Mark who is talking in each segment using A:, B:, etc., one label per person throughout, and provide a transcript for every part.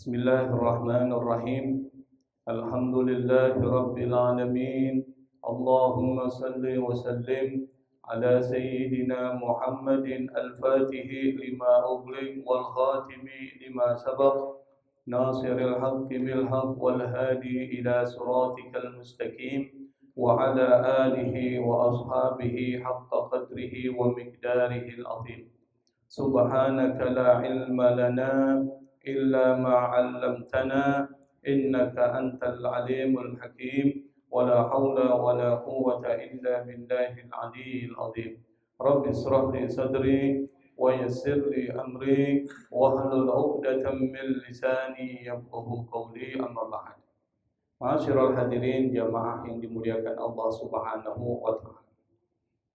A: Bismillahirrahmanirrahim. Alhamdulillahi rabbil alamin. Allahumma salli wa sallim ala sayyidina Muhammadin al-fatihi lima ughliq wal khatimi lima sabaq nasiril haqqi bil haqq wal hadi ila siratikal mustaqim wa ala alihi wa ashabihi haqqa qadrihi wa miqdarihi al-azim. Subhanaka la ilma lana illa ma 'allamtana innaka antal alimul hakim wa la haula wa la quwwata illa billahil aliyyil azim. Rabbi ishrah li sadri wa yassir li amri wahlul 'uqdatam min lisani yafqahu qawli, amma ba'd. Ma'asyiral hadirin jamaah yang dimuliakan Allah Subhanahu wa taala.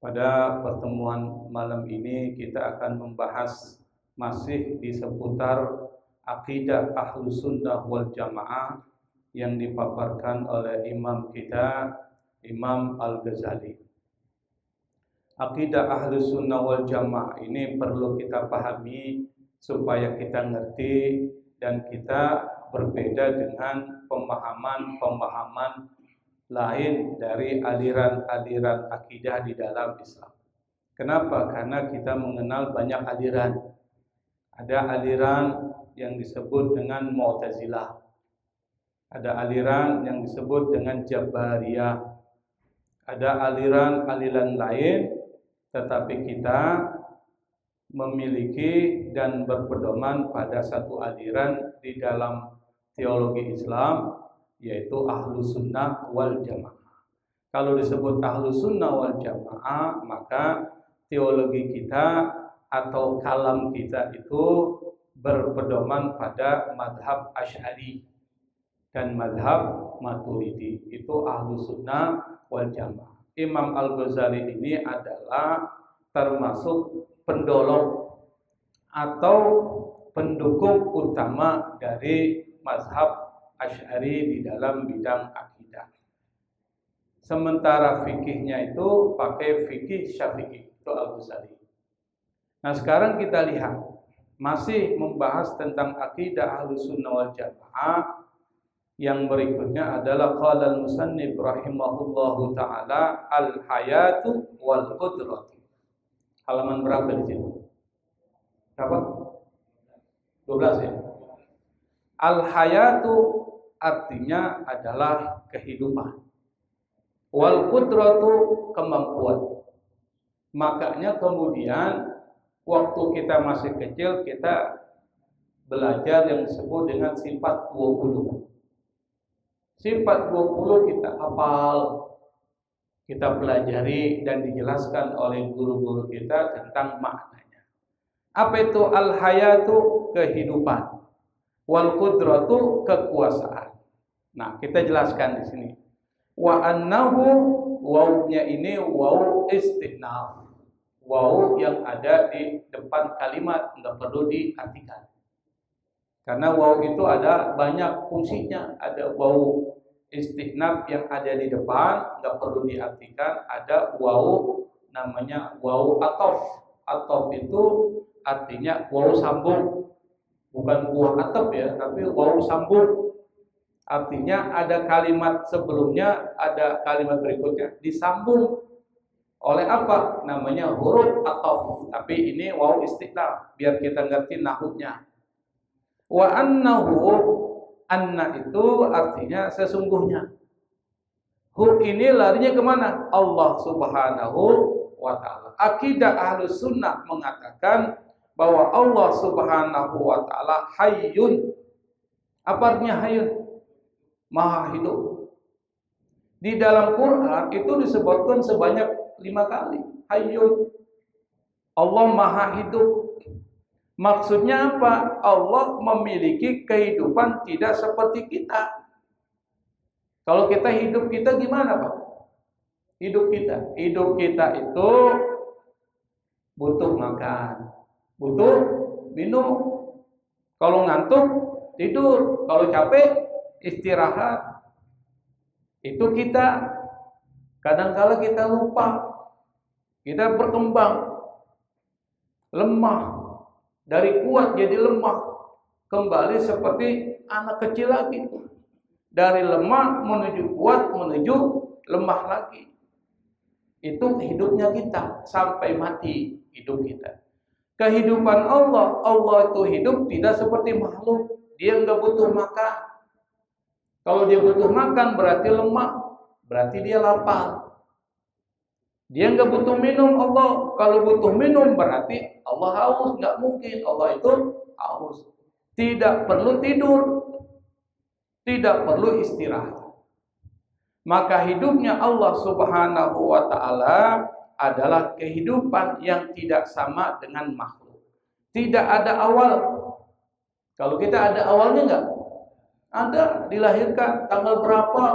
A: Pada pertemuan malam ini kita akan membahas masih di seputar akidah Ahlus Sunnah wal Jamaah yang dipaparkan oleh imam kita, Imam Al-Ghazali. Akidah Ahlus Sunnah wal Jamaah ini perlu kita pahami supaya kita ngerti dan kita berbeda dengan pemahaman-pemahaman lain dari aliran-aliran akidah di dalam Islam. Kenapa? Karena kita mengenal banyak aliran. Ada aliran yang disebut dengan Mu'tazilah. Ada aliran yang disebut dengan Jabariyah. Ada aliran-aliran lain, tetapi kita memiliki dan berpedoman pada satu aliran di dalam teologi Islam, yaitu Ahlus Sunnah wal Jamaah. Kalau disebut Ahlus Sunnah wal Jamaah, maka teologi kita atau kalam kita itu berpedoman pada madhab Asy'ari dan madhab Maturidi. Itu Ahlus Sunnah wal Jamaah. Imam Al-Ghazali ini adalah termasuk pendolong atau pendukung utama dari mazhab Asy'ari di dalam bidang akidah. Sementara fikihnya itu pakai fikih Syafi'i, itu Al-Ghazali. Nah, sekarang kita lihat masih membahas tentang akidah Ahlus Sunnah wal Jamaah. Yang berikutnya adalah qala al-musannif rahimahullahu taala al-hayatu wal qudratu. Halaman berapa di sini? Berapa? 12 ya. Al-hayatu artinya adalah kehidupan. Wal qudratu kemampuan. Makanya kemudian waktu kita masih kecil kita belajar yang disebut dengan sifat 20. Sifat 20 kita hafal, kita pelajari dan dijelaskan oleh guru-guru kita tentang maknanya. Apa itu al-hayatu? Kehidupan. Wal qudratu kekuasaan. Nah, kita jelaskan di sini. Wa annahu, wawnya ini waw istinaf. Waw yang ada di depan kalimat, enggak perlu diartikan. Karena waw itu ada banyak fungsinya. Ada waw istinaf yang ada di depan, enggak perlu diartikan. Ada waw namanya waw atof. Atof itu artinya waw sambung. Bukan buah atap ya, tapi waw sambung. Artinya ada kalimat sebelumnya, ada kalimat berikutnya disambung oleh apa? Namanya huruf ataf. Tapi ini waw istiqlal, biar kita ngerti nahwunya. Wa annahu, anna itu artinya sesungguhnya. Hu ini larinya kemana? Allah Subhanahu wa ta'ala. Akidah Ahlus Sunnah mengatakan bahwa Allah Subhanahu wa ta'ala hayyun. Apa artinya hayyun? Maha hidup. Di dalam Quran itu disebutkan sebanyak 5 kali hayyun. Allah maha hidup. Maksudnya apa? Allah memiliki kehidupan tidak seperti kita. Kalau kita hidup, kita gimana Pak? Hidup kita itu butuh makan, butuh minum. Kalau ngantuk, tidur. Kalau capek, istirahat. Itu kita. Kadang-kala kita lupa. Kita berkembang. Lemah. Dari kuat jadi lemah. kembali seperti anak kecil lagi. Dari lemah menuju kuat, menuju lemah lagi. Itu hidupnya kita sampai mati hidup kita. Kehidupan Allah, Allah itu hidup tidak seperti makhluk. Dia nggak butuh makan. Kalau dia butuh makan berarti lemah, berarti dia lapar. Dia nggak butuh minum Allah. Kalau butuh minum berarti Allah haus. Nggak mungkin Allah itu haus. Tidak perlu tidur, tidak perlu istirahat. Maka hidupnya Allah Subhanahu wa Ta'ala adalah kehidupan yang tidak sama dengan makhluk. Tidak ada awal. Kalau kita ada awalnya enggak? Ada, dilahirkan tanggal berapa?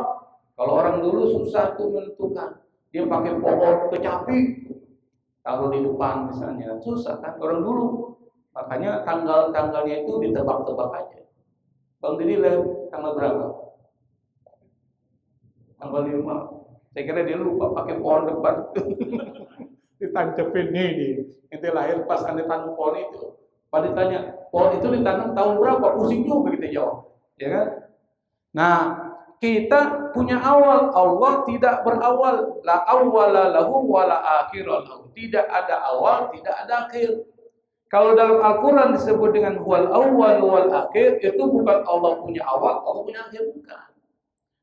A: Kalau orang dulu susah tuh menentukan. Dia pakai pohon kecapi, taruh di depan misalnya. Susah kan orang dulu. Makanya tanggal-tanggalnya itu ditebak-tebak aja. Bang Didi tanggal berapa? Tanggal 5. Saya kira dia lupa pakai pohon depan. Ditancepin nih. Itu lahir pas anda tanam pohon itu. Pada ditanya, pohon itu ditanam tahun berapa? Pusing juga kita jawab. Ya kan? Nah, kita punya awal. Allah tidak berawal. La awwala lahu wa la akhira lahu. Tidak ada awal, tidak ada akhir. Kalau dalam Al-Quran disebut dengan huwal awwal wal akhir, itu bukan Allah punya awal, Allah punya akhir, bukan.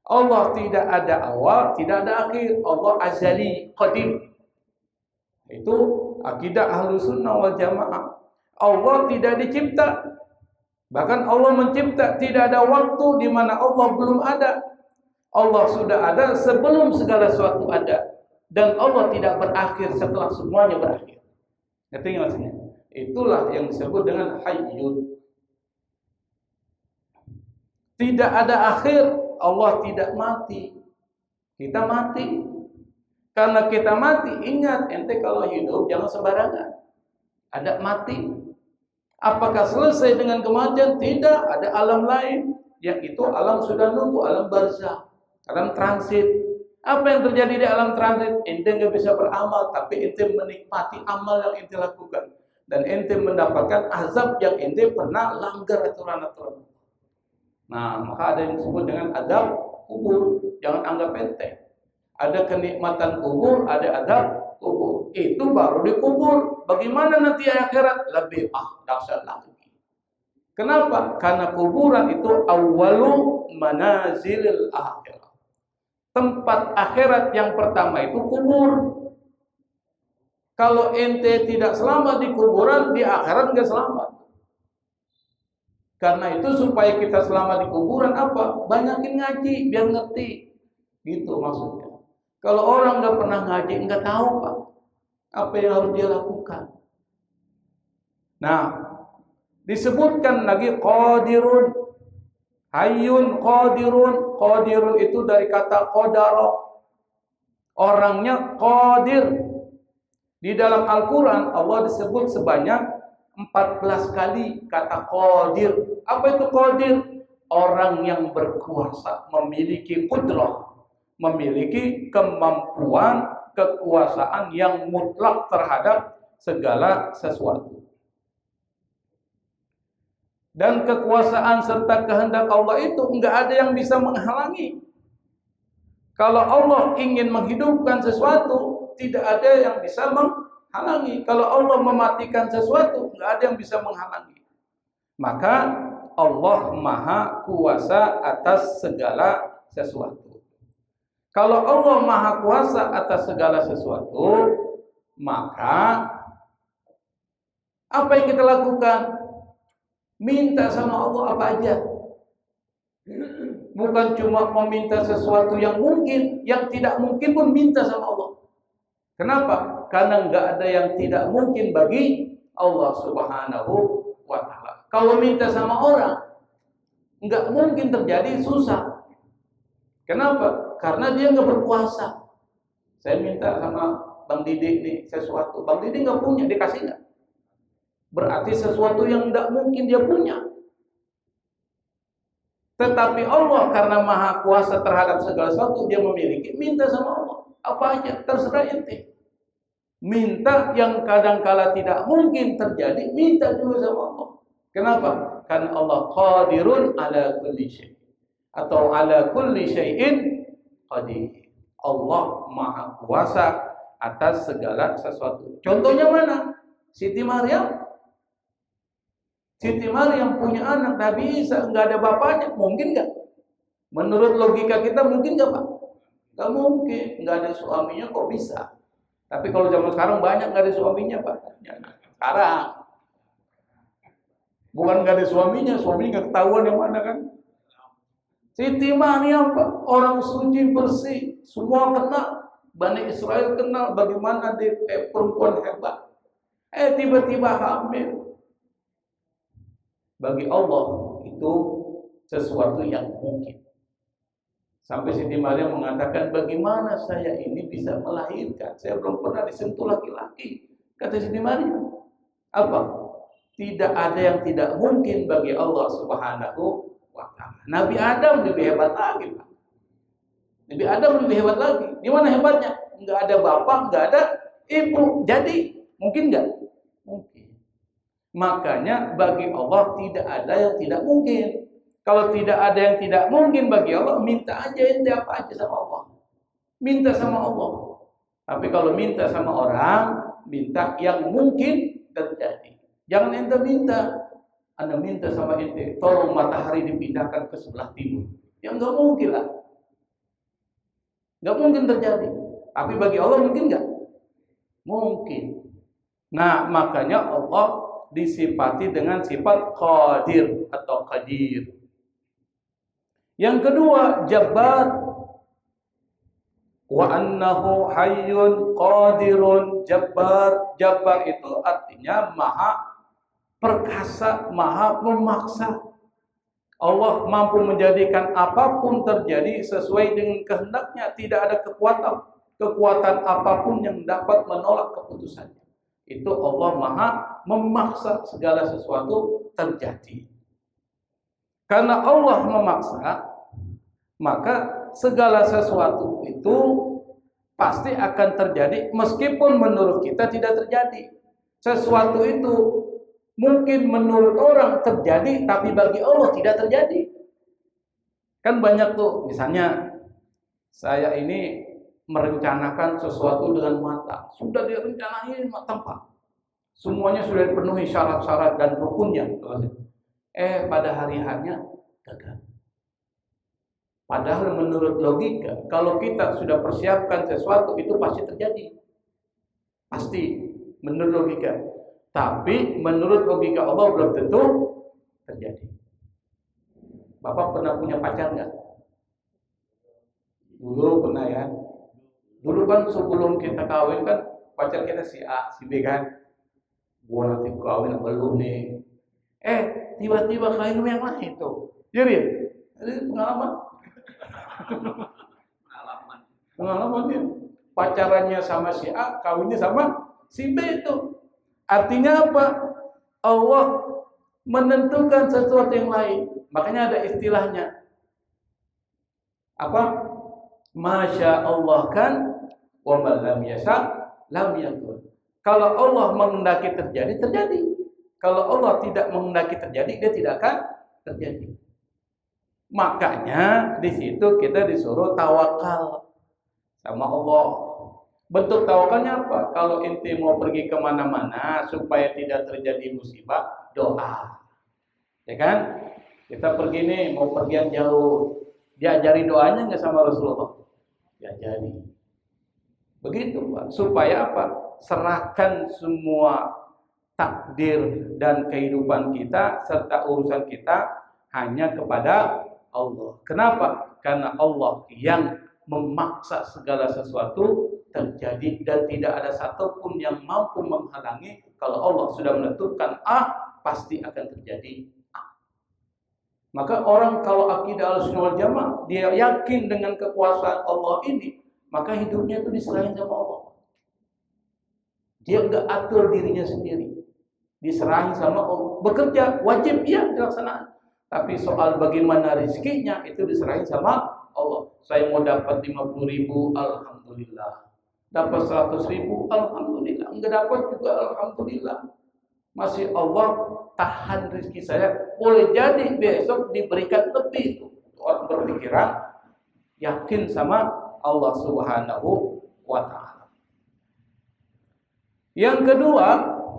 A: Allah tidak ada awal, tidak ada akhir. Allah azali, qadim. Itu akidah Ahlus Sunnah wal Jamaah. Allah tidak dicipta. Bahkan Allah mencipta, tidak ada waktu di mana Allah belum ada. Allah sudah ada sebelum segala sesuatu ada. Dan Allah tidak berakhir setelah semuanya berakhir. Ngerti nggak maksudnya? Itulah yang disebut dengan hayyun. Tidak ada akhir. Allah tidak mati. Kita mati. Karena kita mati, ingat ente kalau hidup jangan sembarangan. Ada mati. Apakah selesai dengan kematian? Tidak, ada alam lain. Yang itu alam sudah nunggu, alam barzakh, alam transit. Apa yang terjadi di alam transit? Ente nggak bisa beramal, tapi ente menikmati amal yang ente lakukan. Dan ente mendapatkan azab yang ente pernah langgar aturan-aturan. Nah, maka ada yang disebut dengan azab kubur. Jangan anggap enteng. Ada kenikmatan kubur, ada azab kubur. Itu baru dikubur. Bagaimana nanti akhirat? Lebih dahsyat lagi. Kenapa? Karena kuburan itu awwalu manazilil akhirat. Tempat akhirat yang pertama itu kubur. Kalau ente tidak selamat di kuburan, di akhirat enggak selamat. Karena itu supaya kita selamat di kuburan apa? Banyakin ngaji biar ngerti. Gitu maksudnya. Kalau orang nggak pernah ngaji, nggak tahu Pak, apa yang harus dia lakukan. Nah, disebutkan lagi qadirun, hayyun qadirun. Qadirun itu dari kata qadara. Orangnya qadir. Di dalam Al-Quran Allah disebut sebanyak 14 kali kata qadir. Apa itu qadir? Orang yang berkuasa, memiliki qudrah, memiliki kemampuan, kekuasaan yang mutlak terhadap segala sesuatu. Dan kekuasaan serta kehendak Allah itu enggak ada yang bisa menghalangi. Kalau Allah ingin menghidupkan sesuatu, tidak ada yang bisa menghalangi. Kalau Allah mematikan sesuatu, enggak ada yang bisa menghalangi. Maka Allah Maha Kuasa atas segala sesuatu. Kalau Allah Maha Kuasa atas segala sesuatu, maka apa yang kita lakukan? Minta sama Allah apa aja. Bukan cuma meminta sesuatu yang mungkin, yang tidak mungkin pun minta sama Allah. Kenapa? Karena enggak ada yang tidak mungkin bagi Allah Subhanahu wa Ta'ala. Kalau minta sama orang, enggak mungkin terjadi, susah. Kenapa? Karena dia enggak berkuasa. Saya minta sama Bang Didi nih sesuatu. Bang Didi enggak punya, dikasih enggak? Berarti sesuatu yang enggak mungkin dia punya. Tetapi Allah karena Maha Kuasa terhadap segala sesuatu, dia memiliki. Minta sama Allah. Apa aja, terserah ente. Minta yang kadangkala tidak mungkin terjadi, minta juga sama Allah. Kenapa? Karena Allah qadirun ala kulli syai' atau ala kulli syai'in qadir. Allah Maha Kuasa atas segala sesuatu. Contohnya mana? Siti Maryam. Siti Maryam punya anak Nabi Isa, enggak ada bapaknya, mungkin enggak? Menurut logika kita mungkin enggak, Pak? Enggak mungkin, enggak ada suaminya kok bisa. Tapi kalau zaman sekarang banyak enggak ada suaminya, Pak. Sekarang bukan enggak ada suaminya enggak ketahuan yang mana kan? Siti Maryam, Pak, orang suci bersih, semua kenal. Bani Israel kenal bagaimana dia perempuan hebat. Tiba-tiba hamil. Bagi Allah itu sesuatu yang mungkin. Sampai Siti Maryam mengatakan, bagaimana saya ini bisa melahirkan? Saya belum pernah disentuh laki-laki. Kata Siti Maryam. Apa? Tidak ada yang tidak mungkin bagi Allah Subhanahu wa ta'ala. Nabi Adam lebih hebat lagi, Pak. Nabi Adam lebih hebat lagi. Di mana hebatnya? Enggak ada bapak, enggak ada ibu. Jadi, mungkin enggak? Mungkin. Makanya bagi Allah tidak ada yang tidak mungkin. Kalau tidak ada yang tidak mungkin bagi Allah, minta aja ente apa aja sama Allah. Minta sama Allah. Tapi kalau minta sama orang, minta yang mungkin terjadi. Jangan ente minta. Anda minta sama ente, tolong matahari dipindahkan ke sebelah timur. Ya enggak mungkin lah. Enggak mungkin terjadi. Tapi bagi Allah mungkin enggak? Mungkin. Nah, makanya Allah disifati dengan sifat qadir atau qadir. Yang kedua, Jabbar. Wa annahu hayyun qadirun Jabbar. Jabbar itu artinya maha perkasa, maha memaksa. Allah mampu menjadikan apapun terjadi sesuai dengan kehendaknya. Tidak ada kekuatan apapun yang dapat menolak keputusannya. Itu Allah maha memaksa segala sesuatu terjadi. Karena Allah memaksa, maka segala sesuatu itu pasti akan terjadi meskipun menurut kita tidak terjadi. Sesuatu itu mungkin menurut orang terjadi, tapi bagi Allah tidak terjadi. Kan banyak tuh, misalnya saya ini merencanakan sesuatu dengan matang. Sudah direncanain matang, Pak. Semuanya sudah dipenuhi syarat-syarat dan rukunnya. Pada hari hanya gagal. Padahal menurut logika, kalau kita sudah persiapkan sesuatu, itu pasti terjadi. Pasti, menurut logika. Tapi menurut logika Allah belum tentu terjadi. Bapak pernah punya pacar nggak? Dulu pernah ya. Dulu kan sebelum kita kawin kan pacar kita si A, si B kan. Gua nanti kawin sama lu nih. Tiba-tiba kawin yang lain tuh. Jadi pengalaman. Pengalaman dia. Pacarannya sama si A, kawinnya sama si B itu. Artinya apa? Allah menentukan sesuatu yang lain. Makanya ada istilahnya. Apa? Masya Allah kan, wa man lam yasha lam yakun. Kalau Allah menghendaki terjadi, terjadi. Kalau Allah tidak menghendaki terjadi, dia tidak akan terjadi. Makanya di situ kita disuruh tawakal sama Allah. Bentuk tawakalnya apa? Kalau inti mau pergi kemana-mana supaya tidak terjadi musibah, doa. Ya kan? Kita pergi nih, mau pergian jauh. Diajari doanya nggak sama Rasulullah? Diajari. Begitu, Pak. Supaya apa? Serahkan semua takdir dan kehidupan kita serta urusan kita hanya kepada Allah. Kenapa? Karena Allah yang memaksa segala sesuatu terjadi dan tidak ada satupun yang mampu menghalangi. Kalau Allah sudah menentukan A, pasti akan terjadi A. Maka orang kalau akidah Ahlussunnah wal Jamaah, dia yakin dengan kekuasaan Allah ini, maka hidupnya itu diserahin sama Allah. Dia enggak atur dirinya sendiri, diserahin sama Allah. Bekerja wajib ya dilaksanakan, tapi soal bagaimana rezekinya itu diserahin sama Allah. Saya mau dapat 50.000, alhamdulillah. Dapat 100.000, alhamdulillah. Enggak dapat juga, alhamdulillah. masih Allah tahan rezeki saya, boleh jadi besok diberikan lebih. Orang berpikiran yakin sama Allah Subhanahu wa Ta'ala. Yang kedua,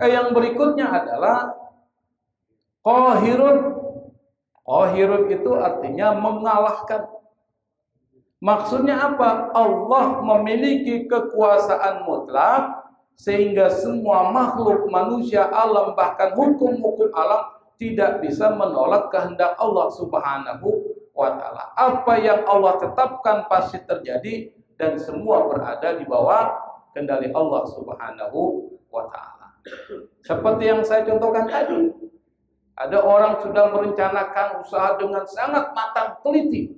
A: yang berikutnya adalah qahirun. Qahirun itu artinya mengalahkan. Maksudnya apa? Allah memiliki kekuasaan mutlak sehingga semua makhluk manusia, alam, bahkan hukum-hukum alam tidak bisa menolak kehendak Allah Subhanahu wa Ta'ala. Apa yang Allah tetapkan pasti terjadi dan semua berada di bawah kendali Allah Subhanahu wa Ta'ala. Seperti yang saya contohkan tadi, ada orang sudah merencanakan usaha dengan sangat matang teliti.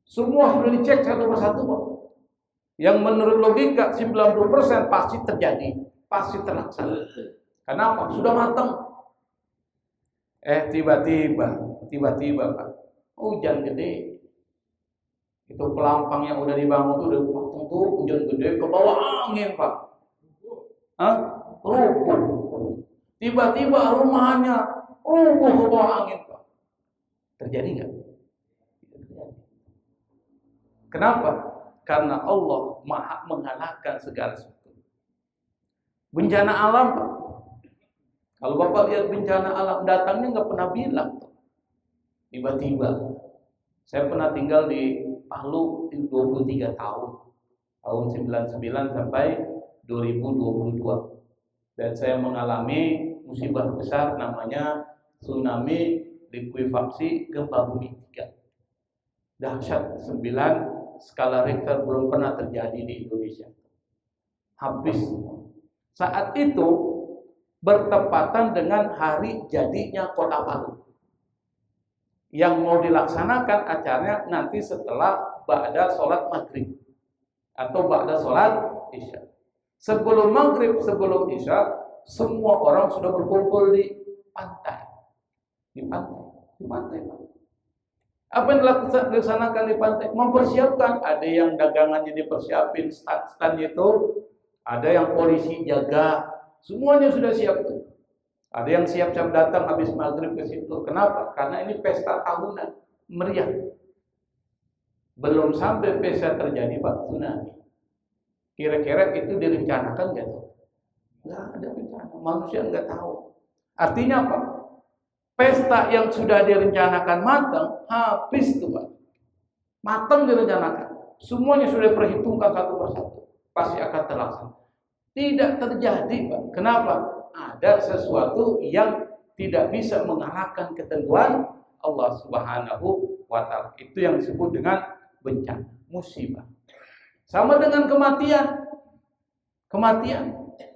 A: Semua sudah dicek satu persatu, Pak. Yang menurut logika 90% pasti terjadi, pasti terlaksana. Kenapa? Sudah matang. Tiba-tiba Pak, hujan gede. Itu pelampang yang udah dibangun tuh udah matang tuh, hujan gede ke bawah angin, Pak. Rubuh. Tiba-tiba rumahnya rubuh ke bawah angin, Pak. Terjadi nggak? Kenapa? Karena Allah Maha mengalahkan segala sesuatu. Bencana alam, Pak. Kalau Bapak lihat bencana alam datangnya nggak pernah bilang, tiba-tiba. Saya pernah tinggal di Palu 23 tahun, tahun 99 sampai 2022, dan saya mengalami musibah besar namanya tsunami likuifaksi gempa bumi 3. Dahsyat 9 skala Richter, belum pernah terjadi di Indonesia. Habis. Saat itu bertepatan dengan hari jadinya Kota Palu. Yang mau dilaksanakan acaranya nanti setelah ba'da sholat maghrib atau ba'da sholat isya. Sebelum maghrib, sebelum isya, semua orang sudah berkumpul di pantai. Di pantai. Apa yang dilaksanakan di pantai? Mempersiapkan. Ada yang dagangannya dipersiapin, stand itu. Ada yang polisi jaga. Semuanya sudah siap tuh. Ada yang siap-siap datang habis maghrib ke situ. Kenapa? Karena ini pesta tahunan, meriah. Belum sampai pesta terjadi, Pak, tsunami. Kira-kira itu direncanakan nggak tuh? Nggak ada rencana. Manusia nggak tahu. Artinya apa? Pesta yang sudah direncanakan matang, habis tuh, Pak. Matang direncanakan. Semuanya sudah diperhitungkan satu persatu. Pasti akan terlaksana. Tidak terjadi, Pak. Kenapa? Ada sesuatu yang tidak bisa mengalahkan ketentuan Allah Subhanahu wa Ta'ala. Itu yang disebut dengan bencana, musibah. Sama dengan kematian.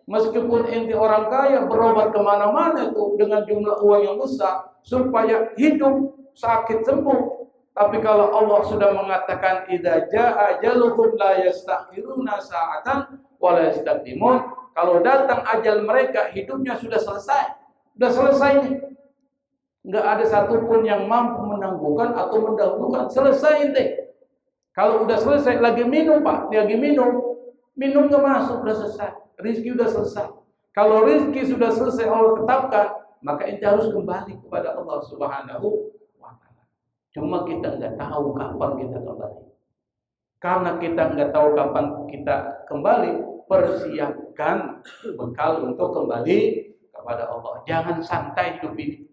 A: Meskipun ente orang kaya berobat kemana-mana itu dengan jumlah uang yang besar supaya hidup, sakit, sembuh. Tapi kalau Allah sudah mengatakan idza jaa ajaluhum la yastakhiruna sa'atan wa la yastaqdimun, kalau datang ajal mereka hidupnya sudah selesai. Sudah selesai nih. Enggak ada satupun yang mampu menangguhkan atau mendahulukan. Selesai deh. Kalau udah selesai lagi minum, Pak, lagi minum nggak masuk, udah selesai. Rizki udah selesai. Kalau rizki sudah selesai Allah tetapkan, maka ente harus kembali kepada Allah Subhanahu wa Ta'ala. Cuma kita nggak tahu kapan kita kembali. Karena kita nggak tahu kapan kita kembali, persiapkan bekal untuk kembali kepada Allah. Jangan santai hidup ini.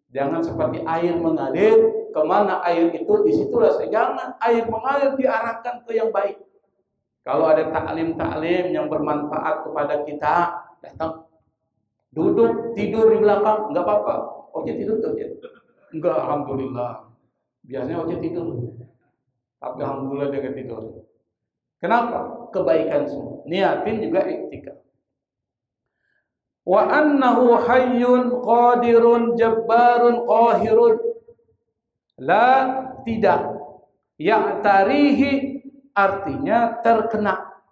A: Jangan seperti air mengalir, kemana air itu disitulah. Jangan air mengalir, diarahkan ke yang baik. Kalau ada taklim-taklim yang bermanfaat kepada kita, datang. Duduk, tidur di belakang, enggak apa-apa. Oke tidur tuh, enggak, alhamdulillah. Biasanya oke tidur. Tapi alhamdulillah dia tidur. Kenapa? Kebaikan semua. Niatin juga iktikaf. Wa annahu hayyun qadirun jabbarun qahirun. La, tidak. Ya'tarihi artinya terkena,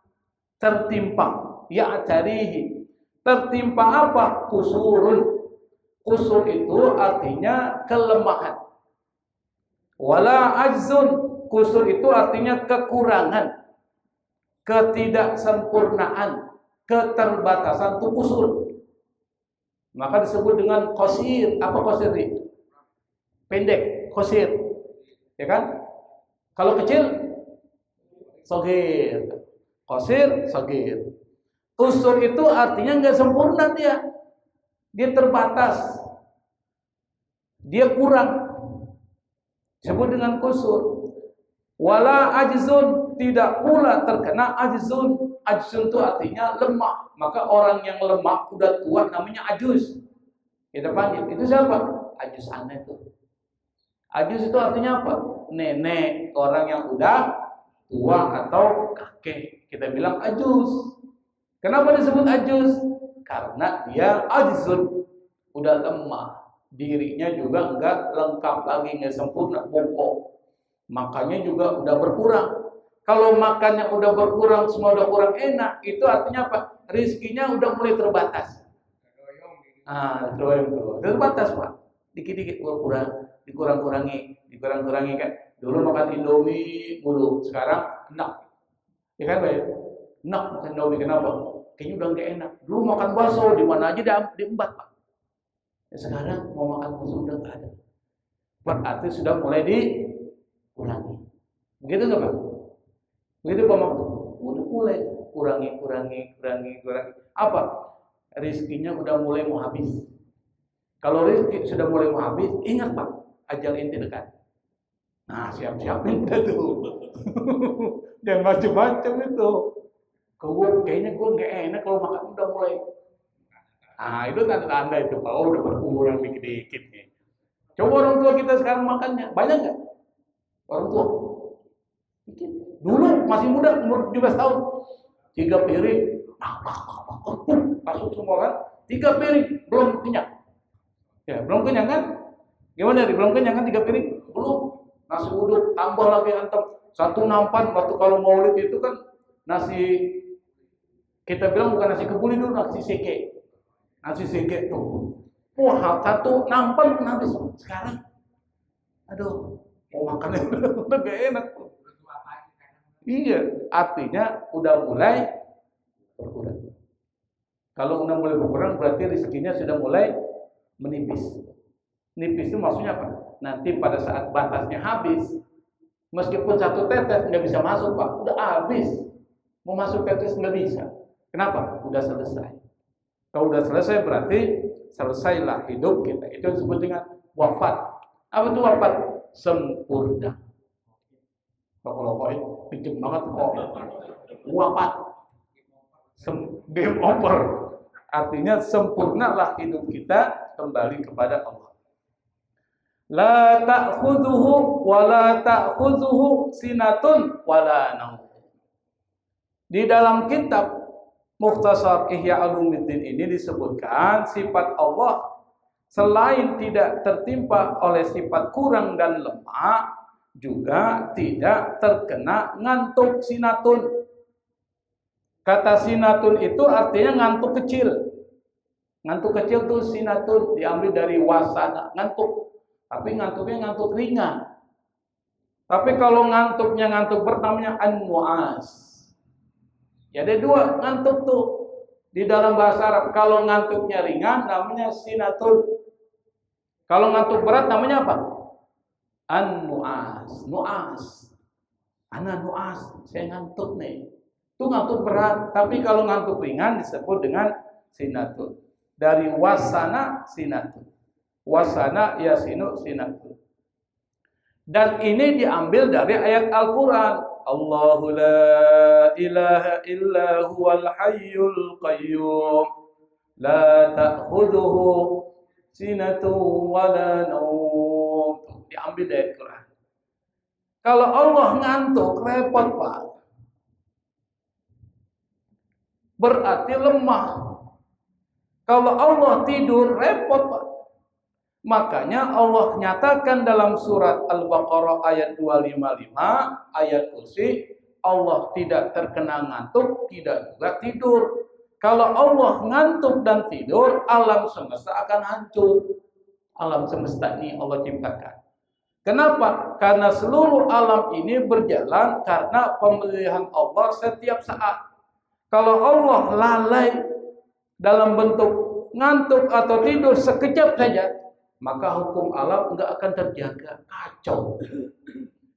A: tertimpa. Ya'tarihi. Tertimpa apa? Kusurun. Kusur itu artinya kelemahan. Wala ajzun. Kusur itu artinya kekurangan, ketidaksempurnaan, keterbatasan, itu kusur. Maka disebut dengan qasir. Apa qasir? Pendek, qasir. Ya kan? Kalau kecil shagir. Qasir, shagir. Qusur itu artinya enggak sempurna dia. Dia terbatas. Dia kurang. Disebut dengan qusur. Wala ajzun, tidak pula terkena ajzun. Ajzun itu artinya lemah. Maka orang yang lemah udah tua namanya ajuz. Kita panggil. Itu siapa? Ajuz anak itu. Ajuz itu artinya apa? Nenek, orang yang udah tua atau kakek. Kita bilang ajuz. Kenapa disebut ajuz? Karena dia ajzun, udah lemah. Dirinya juga enggak lengkap lagi, enggak sempurna, bongkok. Makanya juga udah berkurang. Kalau makannya udah berkurang, semua udah kurang enak, itu artinya apa? Rizkinya udah mulai terbatas. Terbatas Pak. Dikit-dikit kurang, dikurang-kurangi kan. Dulu makan Indomie mulu, sekarang enak. Ya kan, Pak? Enak makan Indomie, kenapa? Kayaknya udah enggak enak. Dulu makan bakso di mana aja diembat, Pak. Ya, sekarang mau makan bakso udah enggak ada. Berarti sudah mulai dikurangi. Begitu enggak, Pak? Begitu Pak, udah mulai kurangi. Apa? Rizkinya udah mulai mau habis. Kalau rizki sudah mulai mau habis, ingat Pak, ajal ente dekat. Nah, siap-siapin dah tuh. Jangan macam-macam itu. Kayaknya gue nggak enak kalau makan udah mulai. Nah, itu tanda-tanda itu Pak, udah berkurang dikit-dikit nih. Coba orang tua kita sekarang makannya, banyak nggak? Orang tua? Dikit. Dulu masih muda, umur 17 tahun. 3 piring, masuk semua kan? 3 piring, belum kenyang. Ya, belum kenyang kan? Gimana nih? Belum kenyang kan 3 piring? Belum. Nasi uduk, tambah lagi antem. 1 nampan, waktu kalau maulid itu kan nasi, kita bilang bukan nasi kebuli dulu, nasi seke. Nasi seke tuh. Wah, 1 nampan pun habis. Sekarang, aduh, mau makannya udah gak enak. Iya, artinya udah mulai berkurang. Kalau udah mulai berkurang berarti rezekinya sudah mulai menipis. Nipis itu maksudnya apa? Nanti pada saat batasnya habis, meskipun 1 tetes nggak bisa masuk Pak, udah habis. Mau masuk tetes nggak bisa. Kenapa? Udah selesai. Kalau udah selesai berarti selesailah hidup kita. Itu disebut dengan wafat. Apa itu wafat? Sempurna. Kalau pinjem banget kok. Wafat. Game over. Artinya sempurnalah hidup kita kembali kepada Allah. La ta'khudhuhu wa la ta'khudhuhu sinatun wa la naum. Di dalam kitab Mukhtasar Ihya Ulumuddin ini disebutkan sifat Allah selain tidak tertimpa oleh sifat kurang dan lemah, juga tidak terkena ngantuk sinatun. Kata sinatun itu artinya ngantuk kecil. Ngantuk kecil tuh sinatun diambil dari wasana, ngantuk. Tapi ngantuknya ngantuk ringan. Tapi kalau ngantuknya ngantuk pertamanya an-nu'as. Ya ada 2 ngantuk tuh di dalam bahasa Arab. Kalau ngantuknya ringan namanya sinatun. Kalau ngantuk berat namanya apa? An-nu'as. Nu'as. Ana nu'as, saya ngantuk nih. Itu ngantuk berat, tapi kalau ngantuk ringan disebut dengan sinatun. Dari wasana sinatun. Wasana yasinu sinatun. Dan ini diambil dari ayat Al-Quran. Allahu la ilaha illa huwal hayyul qayyum. La ta'khudhuhu sinatun wa la naum. Diambil dari Al-Quran. Kalau Allah ngantuk, repot Pak. Berarti lemah. Kalau Allah tidur, repot Pak. Makanya Allah nyatakan dalam surat Al-Baqarah ayat 255, ayat kursi, Allah tidak terkena ngantuk, tidak juga tidur. Kalau Allah ngantuk dan tidur, alam semesta akan hancur. Alam semesta ini Allah ciptakan. Kenapa? Karena seluruh alam ini berjalan karena pemilihan Allah setiap saat. Kalau Allah lalai dalam bentuk
B: ngantuk atau tidur sekejap saja, maka hukum alam nggak akan terjaga, kacau.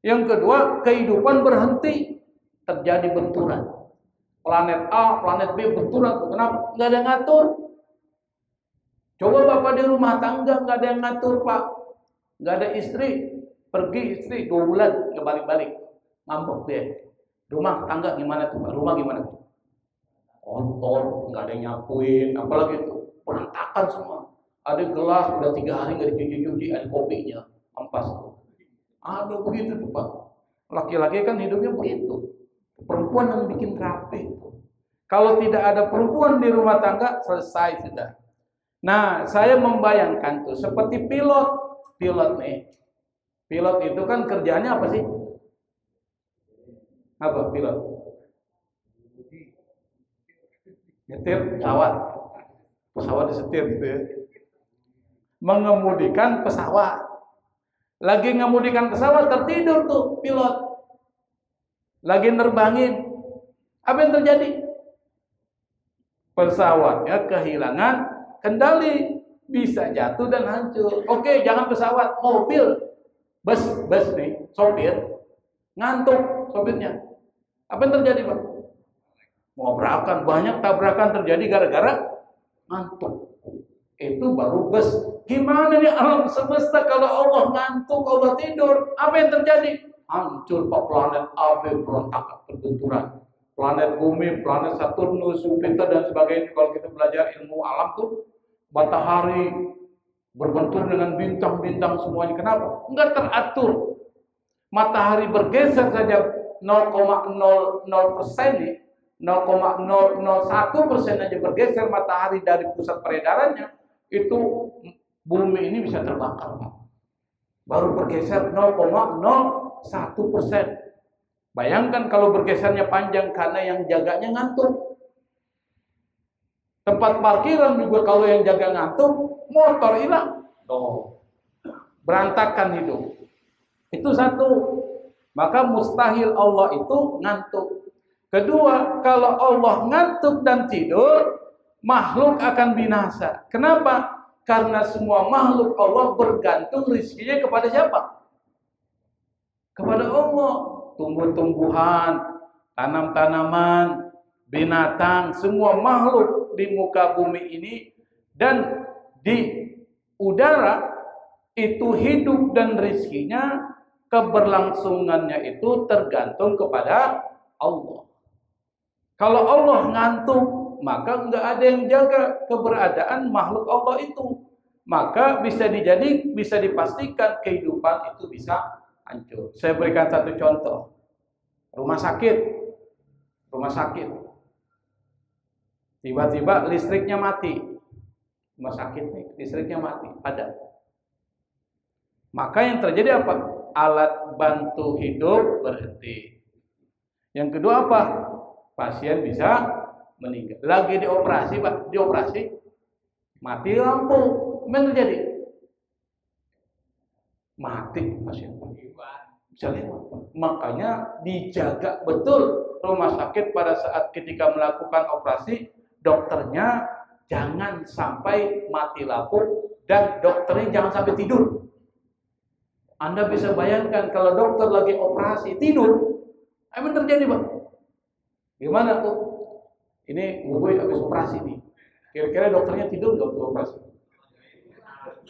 B: Yang kedua, kehidupan berhenti, terjadi benturan. Planet A, planet B benturan. Kenapa? Nggak ada yang ngatur. Coba Bapak di rumah tangga nggak ada yang ngatur, Pak. Nggak ada istri, pergi istri 2 bulan nggak balik-balik, ngambek dia. Rumah tangga gimana tuh, Pak? Rumah gimana tuh? Kotor, nggak ada yang nyapuin, apalagi tuh berantakan semua. Ada gelas udah 3 hari nggak dicuci-cuci, ada kopinya, ampas tuh. Ada begitu tuh, Pak. Laki-laki kan hidupnya begitu. Perempuan yang bikin rapi. Kalau tidak ada perempuan di rumah tangga, selesai sudah. Nah, saya membayangkan tuh seperti pilot nih. Pilot itu kan kerjanya apa sih? Apa pilot? Nyetir pesawat disetir gitu ya. Mengemudikan pesawat. Lagi ngemudikan pesawat tertidur tuh pilot. Lagi nerbangin. Apa yang terjadi? Pesawatnya kehilangan kendali, bisa jatuh dan hancur. Oke, jangan pesawat, mobil, bus nih, sopir ngantuk sopirnya. Apa yang terjadi, Pak? Tabrakan, banyak tabrakan terjadi gara-gara ngantuk. Itu baru bus. Gimana nih alam semesta kalau Allah ngantuk, Allah tidur? Apa yang terjadi? Hancur, Pak. Planet A, B berontak, berbenturan. Planet Bumi, planet Saturnus, Jupiter dan sebagainya. Kalau kita belajar ilmu alam tuh, matahari berbentur dengan bintang-bintang semuanya. Kenapa? Enggak teratur. Matahari bergeser saja 0,00% nih, 0,001% aja bergeser matahari dari pusat peredarannya, itu bumi ini bisa terbakar, Pak. Baru bergeser 0,01%. Bayangkan kalau bergesernya panjang karena yang jaganya ngantuk. Tempat parkiran juga kalau yang jaga ngantuk, motor hilang. Berantakan hidup. Itu satu. Maka mustahil Allah itu ngantuk. Kedua, kalau Allah ngantuk dan tidur, makhluk akan binasa. Kenapa? Karena semua makhluk Allah bergantung rizkinya kepada siapa? Kepada Allah. Tumbuh-tumbuhan, tanam-tanaman, binatang, semua makhluk di muka bumi ini dan di udara itu hidup dan rizkinya, keberlangsungannya itu tergantung kepada Allah. Kalau Allah ngantuk, maka enggak ada yang jaga keberadaan makhluk Allah itu. Maka bisa dipastikan kehidupan itu bisa hancur. Saya berikan satu contoh. Rumah sakit. Tiba-tiba listriknya mati. Rumah sakit nih, listriknya mati, padam. Maka yang terjadi apa? Alat bantu hidup berhenti. Yang kedua apa? Pasien bisa meninggal. Lagi dioperasi, Pak, mati lampu. Apa yang terjadi? Mati pasien. Bisa lewat. Makanya dijaga betul rumah sakit pada saat ketika melakukan operasi, dokternya jangan sampai mati lampu dan dokternya jangan sampai tidur. Anda bisa bayangkan kalau dokter lagi operasi tidur, apa yang terjadi, Pak? Gimana tuh? Ini gue habis operasi nih. Kira-kira dokternya tidur nggak waktu operasi?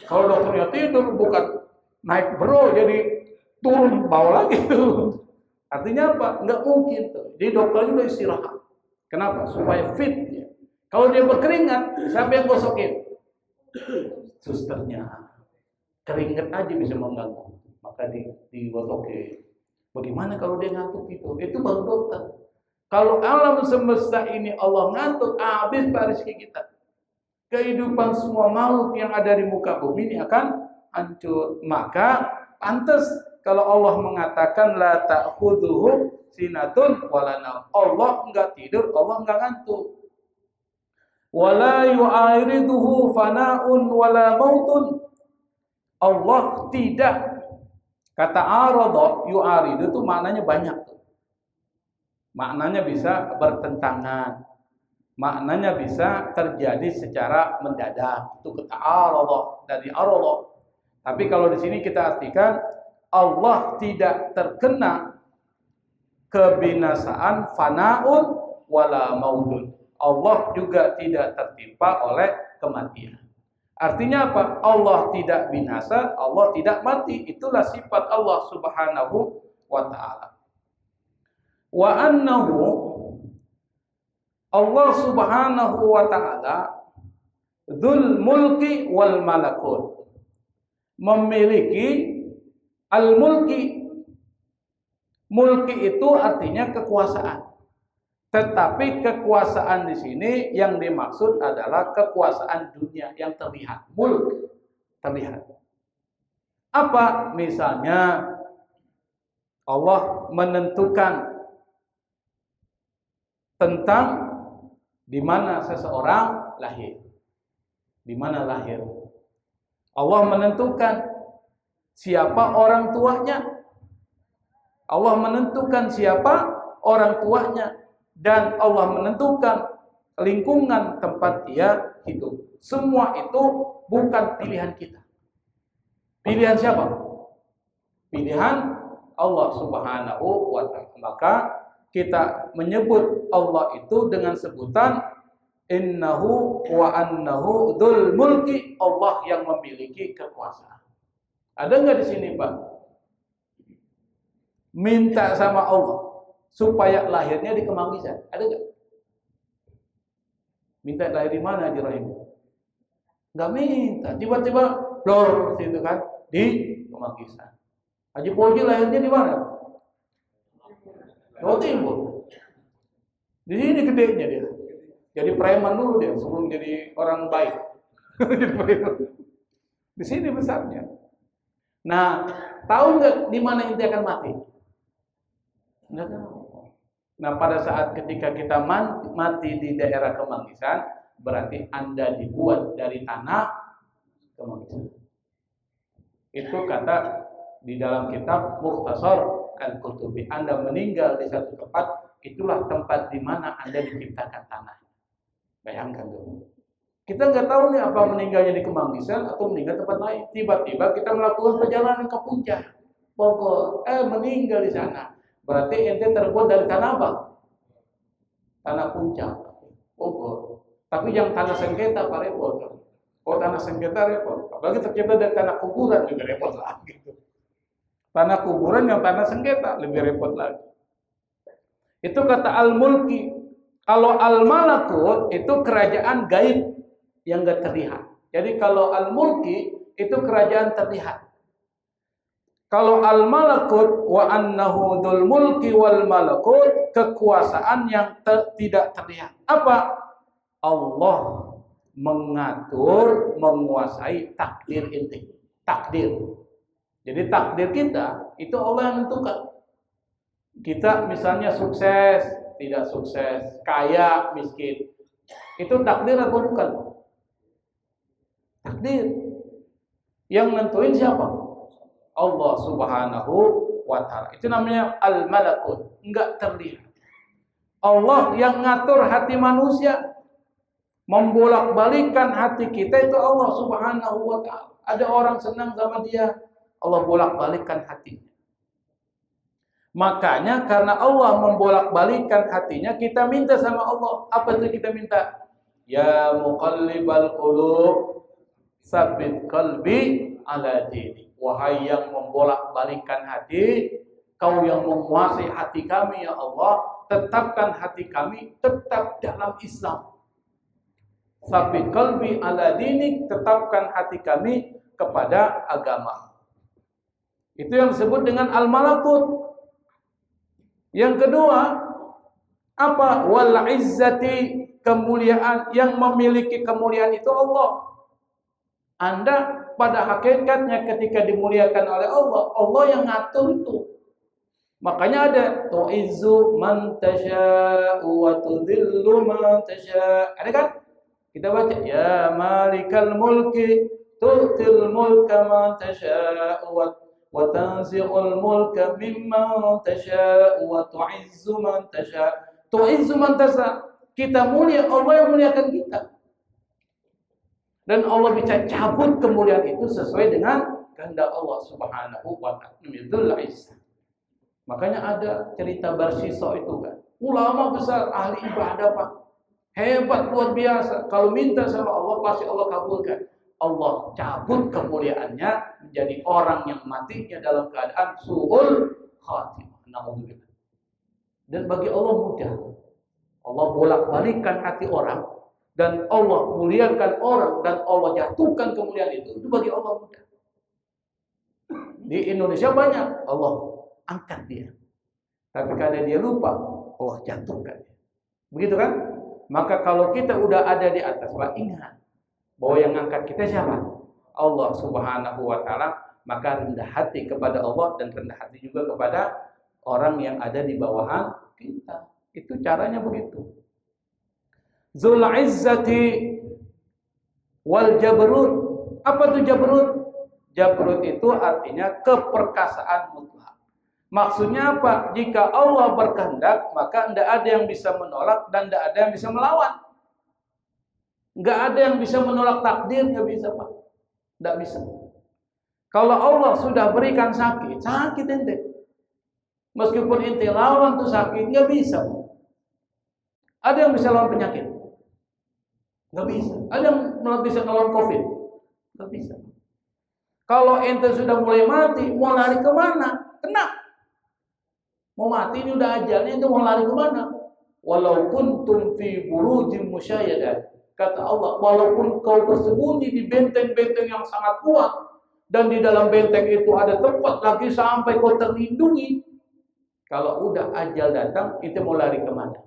B: Kalau dokternya tidur, bukan naik bro jadi turun bawah lagi tuh. Artinya apa? Nggak mungkin tuh. Jadi dokternya udah istirahat. Kenapa? Supaya fit. Ya. Kalau dia berkeringat, siapa yang gosokin? Susternya. Keringat aja bisa mengganggu. Maka digosokin. Bagaimana kalau dia ngantuk itu? Itu baru dokter. Kalau alam semesta ini Allah ngantuk, habis Pak rezeki kita. Kehidupan semua makhluk yang ada di muka bumi ini akan hancur. Maka pantas kalau Allah mengatakan la ta'khudhuhu sinatun wala naum. Allah enggak tidur, Allah enggak ngantuk. Wala yu'ariduhu fana'un wala mautun. Allah tidak. Kata arada, yu'aridu itu maknanya banyak. Maknanya bisa bertentangan. maknanya bisa terjadi secara mendadak. Itu kata Allah dari Allah. Tapi kalau di sini kita artikan Allah tidak terkena kebinasaan fanaun wala mautun. Allah juga tidak tertimpa oleh kematian. Artinya apa? Allah tidak binasa, Allah tidak mati. Itulah sifat Allah Subhanahu wa ta'ala. Wa annahu, Allah Subhanahu wa ta'ala dzul mulki wal malakut, memiliki al-mulki. Mulki itu artinya kekuasaan. Tetapi kekuasaan di sini yang dimaksud adalah kekuasaan dunia yang terlihat. Mulk terlihat. Apa? Misalnya Allah menentukan tentang di mana seseorang lahir. Di mana lahir. Allah menentukan siapa orang tuanya. Allah menentukan siapa orang tuanya. Dan Allah menentukan lingkungan tempat dia hidup. Semua itu bukan pilihan kita. Pilihan siapa? Pilihan Allah Subhanahu wa ta'ala. Maka kita menyebut Allah itu dengan sebutan innahu wa annahu dzul mulki, Allah yang memiliki kekuasaan. Ada enggak di sini, Pak? Minta sama Allah supaya lahirnya di Kemanggisan. Ada enggak? Minta lahir di mana Haji Rahim? Enggak minta. Tiba-tiba lor situ kan di Kemanggisan. Haji Poji lahirnya di mana? Jawa Timur. Di sini gedenya dia. Jadi preman dulu dia sebelum jadi orang baik. Di sini besarnya. Nah, tahu nggak di mana inti akan mati? Nggak tahu. Nah, pada saat ketika kita mati di daerah Kemanggisan, berarti Anda dibuat dari tanah Kemanggisan. Itu kata di dalam kitab Mukhtasar Al-Qutubi. Anda meninggal di satu tempat, itulah tempat di mana Anda diciptakan tanah. Bayangkan dulu. Kita nggak tahu nih apa meninggalnya di Kemanggisan atau meninggal tempat lain. Tiba-tiba kita melakukan perjalanan ke puncak Bogor, meninggal di sana. Berarti ente terbuat dari tanah apa? Tanah puncak Bogor. Tapi yang tanah sengketa Pak repot. Oh, tanah sengketa repot. Apalagi tercipta dari tanah kuburan juga repot lagi. Tanah kuburan yang tanah sengketa lebih repot lagi. Itu kata al-mulki. Kalau al-malakut itu kerajaan gaib yang enggak terlihat. Jadi kalau al-mulki itu kerajaan terlihat. Kalau al-malakut wa annahu dzul mulki wal malakut, kekuasaan yang tidak terlihat. Apa? Allah mengatur, menguasai takdir inti. Takdir. Jadi takdir kita itu Allah yang menentukan. Kita misalnya sukses, tidak sukses, kaya, miskin. Itu takdir atau bukan? Takdir. Yang nentuin siapa? Allah Subhanahu wa ta'ala. Itu namanya al-malakut, enggak terlihat. Allah yang ngatur hati manusia, membolak-balikkan hati kita itu Allah Subhanahu wa ta'ala. Ada orang senang sama dia, Allah bolak-balikkan hatinya. Makanya karena Allah membolak-balikkan hatinya, kita minta sama Allah. Apa itu kita minta? Ya muqallibal qulub, tsabbit qalbi ala dini. Wahai yang membolak-balikkan hati, Kau yang menguasai hati kami ya Allah, tetapkan hati kami tetap dalam Islam. Tsabbit qalbi ala dinik, tetapkan hati kami kepada agama. Itu yang disebut dengan al-malakut. Yang kedua, apa? Wal izzati, kemuliaan. Yang memiliki kemuliaan itu Allah. Anda pada hakikatnya ketika dimuliakan oleh Allah, Allah yang ngatur itu. Makanya ada tu'izzu man tasya'u wa tudhillu man tasya'. Ada kan? Kita baca ya malikal mulki tu'til mulka man tasya'u wa tanzi'ul mulka mimman tasya'u wa tu'izzu man tasya'. Tu'izzu man tasya'. Kita mulia, Allah yang muliakan kita. Dan Allah bisa cabut kemuliaan itu sesuai dengan kehendak Allah Subhanahu wa ta'ala. Dzul Izzah. Makanya ada cerita Barsisa itu kan. Ulama besar, ahli ibadah Pak. Hebat luar biasa. Kalau minta sama Allah pasti Allah kabulkan. Allah cabut kemuliaannya menjadi orang yang matinya dalam keadaan su'ul khatimah. Na'udzubillah. Dan bagi Allah mudah. Allah bolak-balikkan hati orang dan Allah muliakan orang dan Allah jatuhkan kemuliaan itu bagi Allah mudah. Di Indonesia banyak Allah angkat dia. Tapi karena dia lupa, Allah jatuhkan dia. Begitu kan? Maka kalau kita udah ada di atas, Pak, ingat bahwa yang angkat kita siapa? Allah Subhanahu wa ta'ala. Maka rendah hati kepada Allah dan rendah hati juga kepada orang yang ada di bawahan kita. Itu caranya begitu. Dzul Izzati wal Jabrut. Apa itu Jabrut? Jabrut itu artinya keperkasaan mutlak. Maksudnya apa? Jika Allah berkehendak, maka tidak ada yang bisa menolak dan tidak ada yang bisa melawan. Nggak ada yang bisa menolak takdir, nggak bisa Pak. Nggak bisa. Kalau Allah sudah berikan sakit, sakit ente. Meskipun ente lawan tuh sakit, nggak bisa. Ada yang bisa lawan penyakit? Nggak bisa. Ada yang bisa lawan COVID? Nggak bisa. Kalau ente sudah mulai mati, mau lari kemana? Kena. Mau mati ini udah ajalnya, ente mau lari kemana? Walau kuntum fi burujin musyayadah. Kata Allah, walaupun kau bersembunyi di benteng-benteng yang sangat kuat, dan di dalam benteng itu ada tempat lagi sampai kau terlindungi. Kalau udah ajal datang, itu mau lari kemana?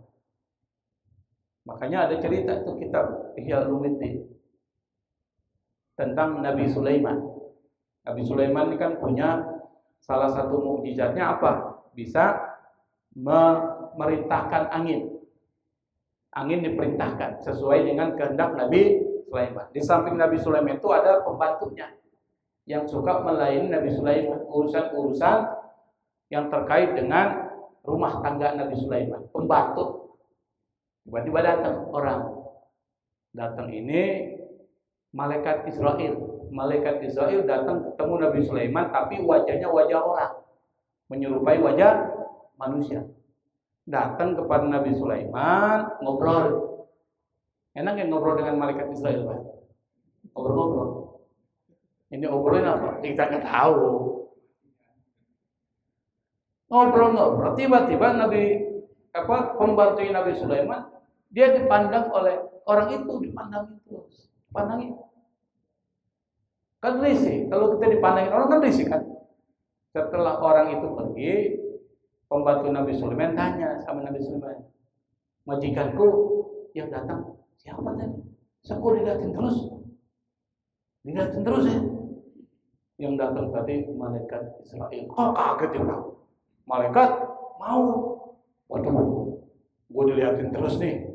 B: Makanya ada cerita itu kitab Ihya Ulumuddin tentang Nabi Sulaiman. Nabi Sulaiman ini kan punya salah satu mukjizatnya apa? Bisa memerintahkan angin. Angin diperintahkan sesuai dengan kehendak Nabi Sulaiman. Di samping Nabi Sulaiman itu ada pembantunya yang suka melayani Nabi Sulaiman, urusan-urusan yang terkait dengan rumah tangga Nabi Sulaiman, pembantu. Tiba-tiba datang orang. Datang ini malaikat Israel. Malaikat Israel datang ketemu Nabi Sulaiman, tapi wajahnya wajah orang, menyerupai wajah manusia. Datang kepada Nabi Sulaiman, ngobrol. Enak ya ngobrol dengan malaikat Israel, Pak? Ngobrol-ngobrol. Ini obrolin apa? Kita nggak tahu. Ngobrol-ngobrol. Tiba-tiba pembantu Nabi Sulaiman, dia dipandang oleh orang itu, dipandang terus, pandangin. Kan risih. Kalau kita dipandangin orang kan risih kan. Setelah orang itu pergi, pembantu Nabi Sulaiman tanya sama Nabi Sulaiman, majikanku yang datang siapa tadi? Saya dilihatin terus ya. Yang datang tadi malaikat Israel. Oh, kaget ya Pak. Malaikat mau. Waduh, gue dilihatin terus nih.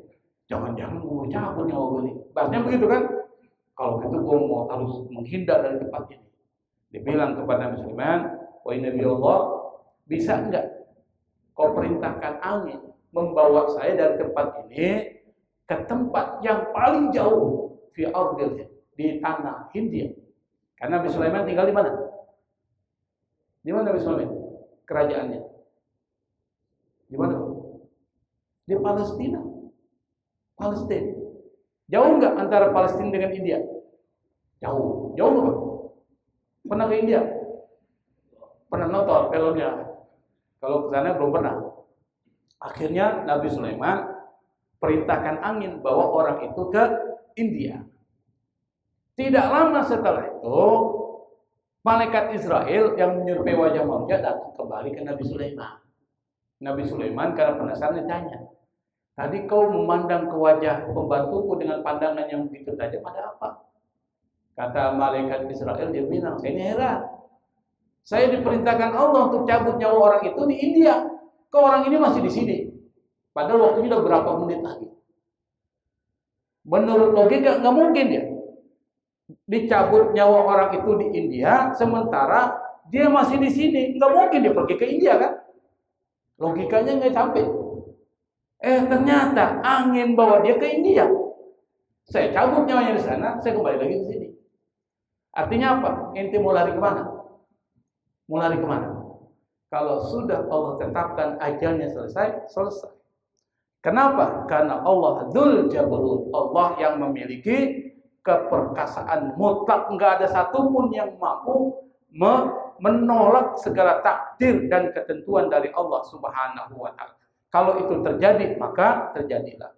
B: Jangan-jangan gue mau cabut nyawa gue nih. Bahasnya begitu kan? Kalau gitu gue mau harus menghindar dari tempat ini. Dibilang kepada Nabi Sulaiman, wahai Nabi Allah, bisa enggak kau perintahkan angin membawa saya dari tempat ini ke tempat yang paling jauh fi ardil, di tanah Hindia. Karena Nabi Sulaiman tinggal di mana? Di mana Nabi Sulaiman? Kerajaannya. Di mana? Di Palestina. Palestina. Jauh enggak antara Palestina dengan India? Jauh. Jauh enggak? Pernah ke India? Pernah nonton filmnya? Kalau ke sana belum pernah. Akhirnya Nabi Sulaiman perintahkan angin bawa orang itu ke India. Tidak lama setelah itu, malaikat Israel yang menyerupai wajah manusia datang kembali ke Nabi Sulaiman. Nabi Sulaiman karena penasaran ditanya, tadi kau memandang ke wajah pembantuku dengan pandangan yang begitu tajam, ada apa? Kata malaikat Israel, dia bilang, saya ini heran. Saya diperintahkan Allah untuk cabut nyawa orang itu di India. Kok orang ini masih di sini? Padahal waktunya udah berapa menit lagi. Menurut logika nggak mungkin ya. Dicabut nyawa orang itu di India, sementara dia masih di sini. Nggak mungkin dia pergi ke India kan? Logikanya nggak sampai. Ternyata angin bawa dia ke India. Saya cabut nyawanya di sana, saya kembali lagi ke sini. Artinya apa? Ente mau lari kemana? Mau lari kemana? Kalau sudah Allah tetapkan ajalnya selesai, selesai. Kenapa? Karena Allah Dzul Jabarut, Allah yang memiliki keperkasaan mutlak, enggak ada satupun yang mampu menolak segala takdir dan ketentuan dari Allah Subhanahu wa taala. Kalau itu terjadi, maka terjadilah.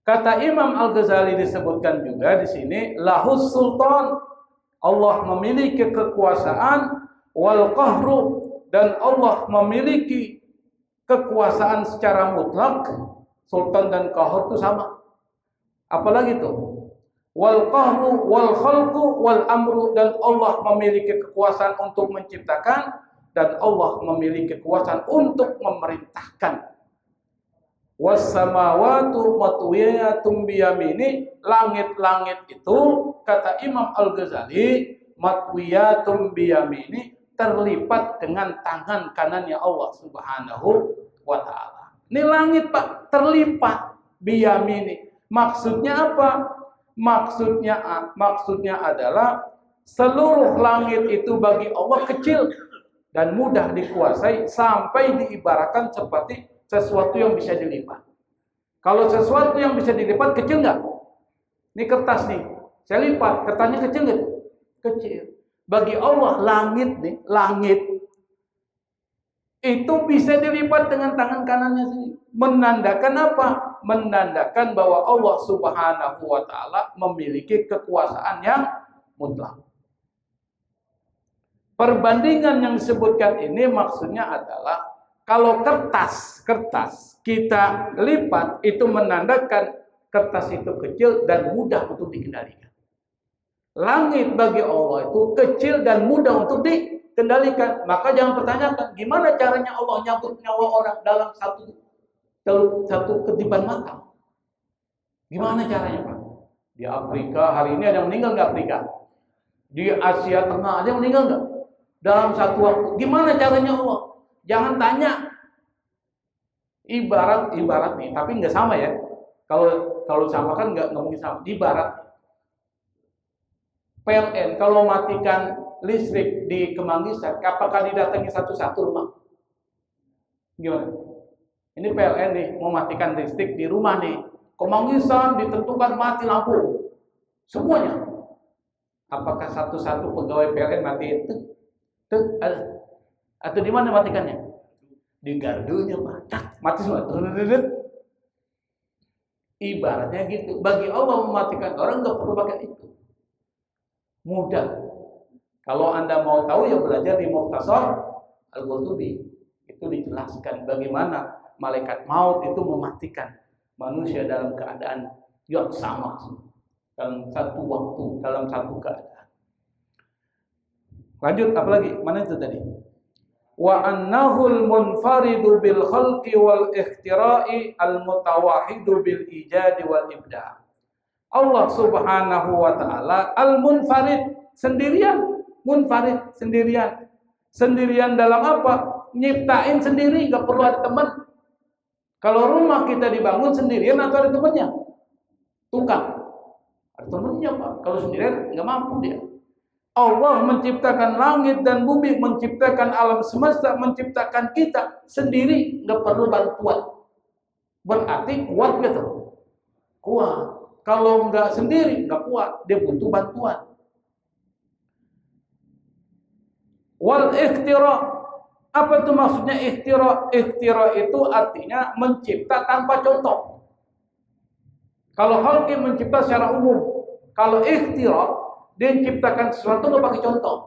B: Kata Imam Al-Ghazali disebutkan juga di sini, lahus sultan, Allah memiliki kekuasaan, wal qahru, dan Allah memiliki kekuasaan secara mutlak. Sultan dan qahar itu sama. Apalagi itu? Wal qahru wal khalqu wal amru, dan Allah memiliki kekuasaan untuk menciptakan dan Allah memiliki kekuasaan untuk memerintahkan. Was samawatu matwiyatun biyamini, langit-langit itu kata Imam Al-Ghazali matwiyatun biyamini, terlipat dengan tangan kanannya Allah Subhanahu wa taala. Ini langit Pak, terlipat biyamini. Maksudnya apa? Maksudnya adalah seluruh langit itu bagi Allah kecil dan mudah dikuasai, sampai diibaratkan seperti sesuatu yang bisa dilipat. Kalau sesuatu yang bisa dilipat kecil nggak? Ini kertas nih, saya lipat, kertasnya kecil nggak? Kecil. Bagi Allah langit nih, langit itu bisa dilipat dengan tangan kanannya sendiri. Menandakan apa? Menandakan bahwa Allah Subhanahu wa taala memiliki kekuasaan yang mutlak. Perbandingan yang disebutkan ini maksudnya adalah kalau kertas kita lipat, itu menandakan kertas itu kecil dan mudah untuk dikendalikan. Langit bagi Allah itu kecil dan mudah untuk dikendalikan. Maka jangan pertanyakan gimana caranya Allah nyabut nyawa orang dalam satu kedipan mata. Gimana caranya Pak? Di Afrika hari ini ada yang meninggal nggak Afrika? Di Asia Tengah ada yang meninggal nggak? Dalam satu waktu. Gimana caranya Allah? Jangan tanya. Ibarat nih, tapi nggak sama ya. Kalau sama kan nggak mungkin sama. Ibarat PLN kalau matikan listrik di Kemanggisan, apakah didatangi satu-satu rumah? Gimana? Ini PLN nih mau matikan listrik di rumah nih. Kemanggisan ditentukan mati lampu. Semuanya. Apakah satu-satu pegawai PLN mati itu? Atau di mana matikannya? Di gardunya mati semua. Ibaratnya gitu. Bagi Allah mematikan orang nggak perlu pakai itu. Mudah. Kalau Anda mau tahu ya belajar di Mukhtasar Al-Qurtubi. Itu dijelaskan bagaimana malaikat maut itu mematikan manusia dalam keadaan yang sama, dalam satu waktu, dalam satu keadaan. Lanjut apalagi? Mana itu tadi? Wa annahul munfaridu bil khalqi wal ikhtira'i al mutawahidu bil ijadi wal ibda'. Allah Subhanahu wa taala al-munfarid, sendirian, munfarid, sendirian. Sendirian dalam apa? Nyiptain sendiri, enggak perlu ada teman. Kalau rumah kita dibangun sendirian atau ada temannya? Tukang. Ada temannya, Pak. Kalau sendirian enggak mampu dia. Allah menciptakan langit dan bumi, menciptakan alam semesta, menciptakan kita sendiri, enggak perlu bantuan. Berarti kuat gitu. Kuat. Kalau enggak sendiri, enggak kuat. Dia butuh bantuan. Wal ikhtira. Apa itu maksudnya ikhtira? Ikhtira itu artinya mencipta tanpa contoh. Kalau khalqi mencipta secara umum. Kalau ikhtira, dia menciptakan sesuatu enggak pakai contoh.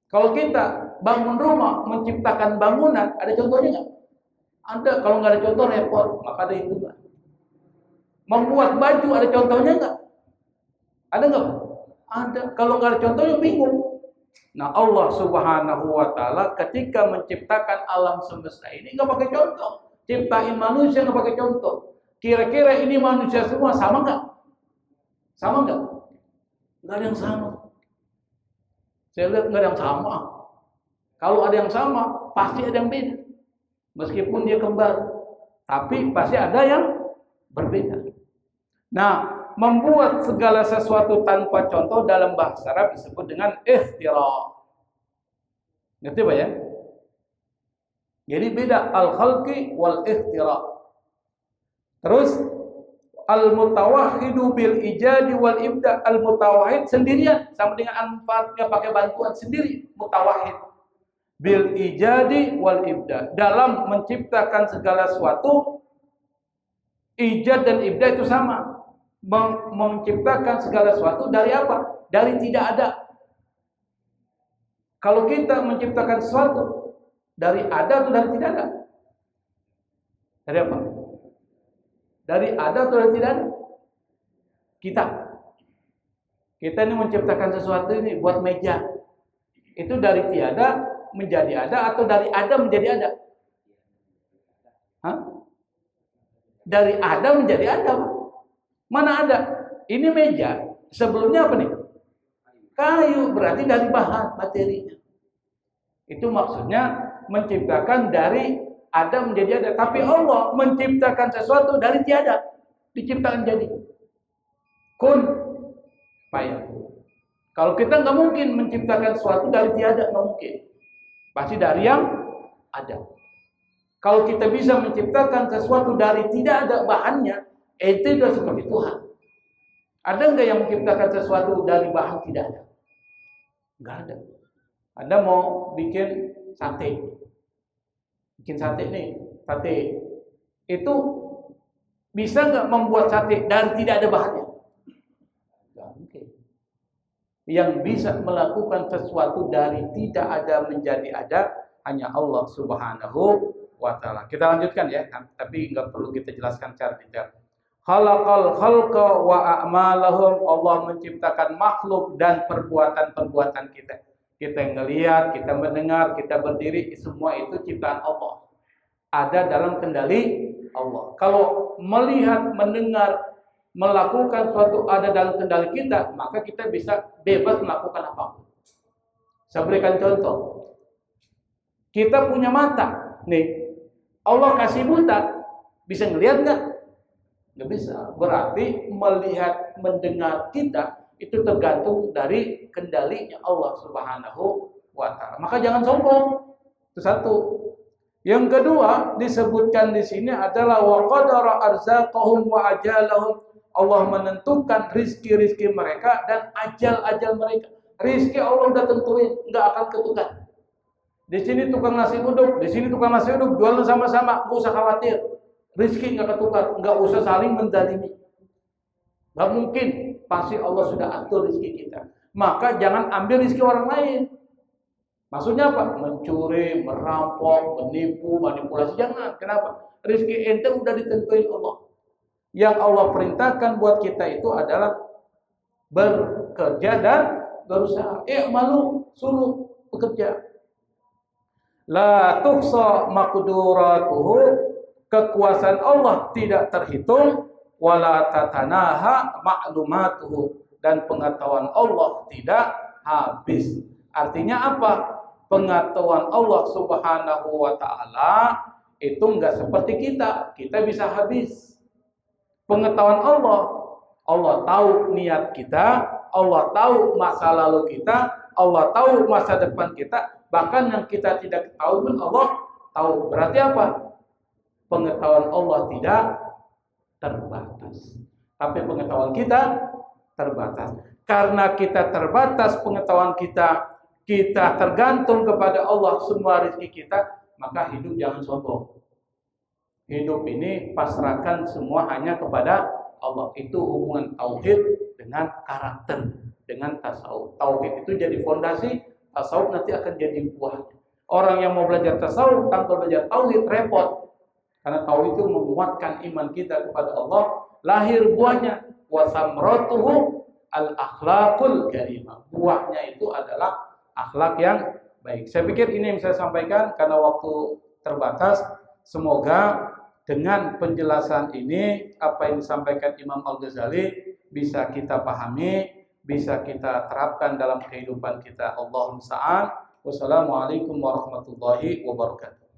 B: Kalau kita bangun rumah, menciptakan bangunan, ada contohnya enggak? Ada. Kalau enggak ada contoh repot, maka ada hitungan. Membuat baju ada contohnya enggak? Ada enggak? Ada. Kalau enggak ada contohnya bingung. Nah, Allah Subhanahu wa taala ketika menciptakan alam semesta ini enggak pakai contoh. Ciptain manusia enggak pakai contoh. Kira-kira ini manusia semua sama enggak? Sama enggak? Enggak ada yang sama. Saya lihat enggak ada yang sama. Kalau ada yang sama, pasti ada yang beda. Meskipun dia kembar. Tapi pasti ada yang berbeda. Nah, membuat segala sesuatu tanpa contoh dalam bahasa Arab disebut dengan ikhtira. Ngerti Pak ya? Jadi beda al-khalqi wal ikhtira. Terus al-mutawahhidu bil ijadi wal ibda. Al-mutawahhid sendirian sama dengan al-fatnya pakai bantuan sendiri, mutawahhid. Bil ijadi wal ibda. Dalam menciptakan segala sesuatu, ijad dan ibda itu sama. Menciptakan segala sesuatu dari apa? Dari tidak ada. Kalau kita menciptakan sesuatu dari ada atau dari tidak ada? Dari apa? Dari ada atau dari tidak ada? Kita ini menciptakan sesuatu ini buat meja. Itu dari tiada menjadi ada atau dari ada menjadi ada? Hah? Dari ada menjadi ada. Mana ada? Ini meja. Sebelumnya apa nih? Kayu, berarti dari bahan materinya. Itu maksudnya menciptakan dari ada menjadi ada. Tapi Allah menciptakan sesuatu dari tiada, diciptakan jadi. Kun fayakun. Kalau kita nggak mungkin menciptakan sesuatu dari tiada, nggak mungkin. Pasti dari yang ada. Kalau kita bisa menciptakan sesuatu dari tidak ada bahannya, itu sudah seperti Tuhan. Ada nggak yang menciptakan sesuatu dari bahan tidak ada? Nggak ada. Anda mau bikin sate. Bikin sate nih, sate. Itu bisa nggak membuat sate dari tidak ada bahannya? Nggak mungkin. Yang bisa melakukan sesuatu dari tidak ada menjadi ada hanya Allah Subhanahu wa ta'ala. Kita lanjutkan ya, tapi nggak perlu kita jelaskan secara detail. Khalaqal khalqa wa a'malahum. Allah menciptakan makhluk dan perbuatan-perbuatan kita. Kita ngelihat, kita mendengar, kita berdiri, semua itu ciptaan Allah. Ada dalam kendali Allah. Kalau melihat, mendengar, melakukan suatu ada dalam kendali kita, maka kita bisa bebas melakukan apapun. Saya berikan contoh. Kita punya mata, nih. Allah kasih buta, bisa ngelihat nggak? Nggak bisa. Berarti melihat, mendengar kita itu tergantung dari kendalinya Allah Subhanahu wa ta'ala. Maka jangan sombong. Itu satu. Yang kedua disebutkan di sini adalah wa qadara arzaqahum wa ajalahum. Allah menentukan rizki-rizki mereka dan ajal-ajal mereka. Rizki Allah udah tentuin, nggak akan ketukar. Di sini tukang nasi uduk, di sini tukang nasi uduk, jualan sama-sama, nggak usah khawatir. Rizki nggak ketukar, nggak usah saling menzalimi. Nggak mungkin. Pasti Allah sudah atur rezeki kita. Maka jangan ambil rezeki orang lain. Maksudnya apa? Mencuri, merampok, menipu, manipulasi. Jangan. Kenapa? Rezeki ente udah ditentuin Allah. Yang Allah perintahkan buat kita itu adalah bekerja dan berusaha. Malu, suruh bekerja. La tuhsa maqduratuhu. Kekuasaan Allah tidak terhitung. Wala tatanaha ma'lumatuhu, dan pengetahuan Allah tidak habis. Artinya apa? Pengetahuan Allah Subhanahu wa ta'ala itu enggak seperti kita. Kita bisa habis. Pengetahuan Allah, Allah tahu niat kita, Allah tahu masa lalu kita, Allah tahu masa depan kita, bahkan yang kita tidak tahu pun Allah tahu. Berarti apa? Pengetahuan Allah tidak terbatas. Tapi pengetahuan kita terbatas. Karena kita terbatas pengetahuan kita, kita tergantung kepada Allah semua rezeki kita, maka hidup jangan sombong. Hidup ini pasrahkan semua hanya kepada Allah. Itu hubungan tauhid dengan karakter, dengan tasawuf. Tauhid itu jadi fondasi, tasawuf nanti akan jadi buahnya. Orang yang mau belajar tasawuf tanpa belajar tauhid repot. Karena tauhid itu menguatkan iman kita kepada Allah, lahir buahnya wa samratuhu al-akhlaqul karimah. Buahnya itu adalah akhlak yang baik. Saya pikir ini yang saya sampaikan karena waktu terbatas. Semoga dengan penjelasan ini apa yang disampaikan Imam Al-Ghazali bisa kita pahami, bisa kita terapkan dalam kehidupan kita. Allahumma musta'an. Wassalamualaikum warahmatullahi wabarakatuh.